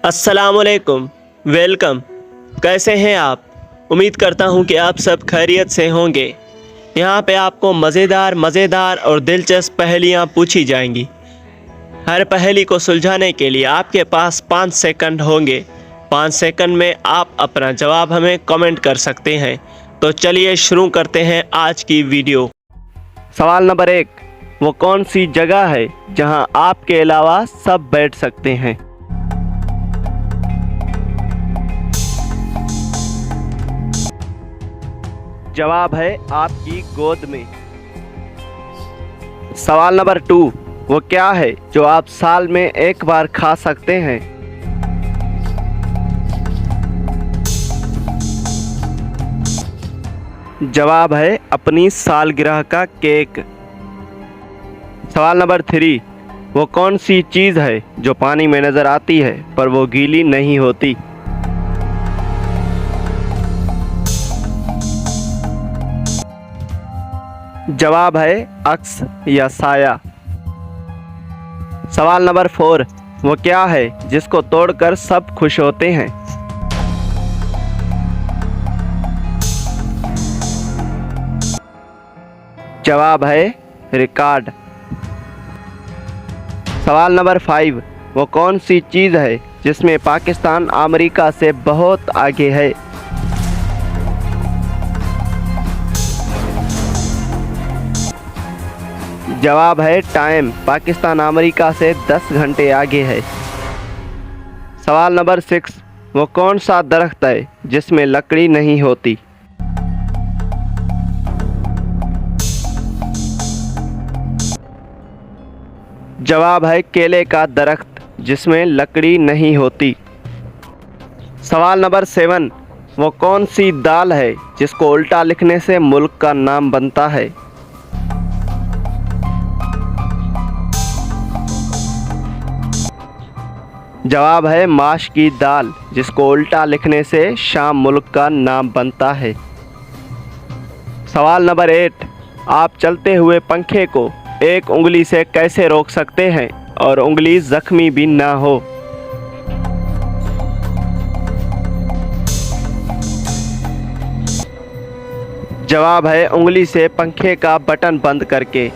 अस्सलाम वालेकुम, वेलकम। कैसे हैं आप? उम्मीद करता हूं कि आप सब खैरियत से होंगे। यहाँ पे आपको मज़ेदार और दिलचस्प पहेलियाँ पूछी जाएंगी। हर पहेली को सुलझाने के लिए आपके पास 5 सेकंड होंगे। 5 सेकंड में आप अपना जवाब हमें कमेंट कर सकते हैं। तो चलिए शुरू करते हैं आज की वीडियो। सवाल नंबर 1, वो कौन सी जगह है जहां आपके अलावा सब बैठ सकते हैं? जवाब है आपकी गोद में। सवाल नंबर 2, वो क्या है जो आप साल में एक बार खा सकते हैं? जवाब है अपनी सालगिरह का केक। सवाल नंबर 3, वो कौन सी चीज़ है जो पानी में नज़र आती है पर वो गीली नहीं होती? जवाब है अक्स या साया। सवाल नंबर 4, वो क्या है जिसको तोड़कर सब खुश होते हैं? जवाब है रिकॉर्ड। सवाल नंबर 5, वो कौन सी चीज़ है जिसमें पाकिस्तान अमेरिका से बहुत आगे है? जवाब है टाइम, पाकिस्तान अमेरिका से 10 घंटे आगे है। सवाल नंबर 6, वो कौन सा दरख्त है जिसमें लकड़ी नहीं होती? जवाब है केले का दरख्त जिसमें लकड़ी नहीं होती। सवाल नंबर 7, वो कौन सी दाल है जिसको उल्टा लिखने से मुल्क का नाम बनता है? जवाब है माश की दाल, जिसको उल्टा लिखने से शाम मुल्क का नाम बनता है। सवाल नंबर 8, आप चलते हुए पंखे को एक उंगली से कैसे रोक सकते हैं और उंगली जख्मी भी ना हो? जवाब है उंगली से पंखे का बटन बंद करके।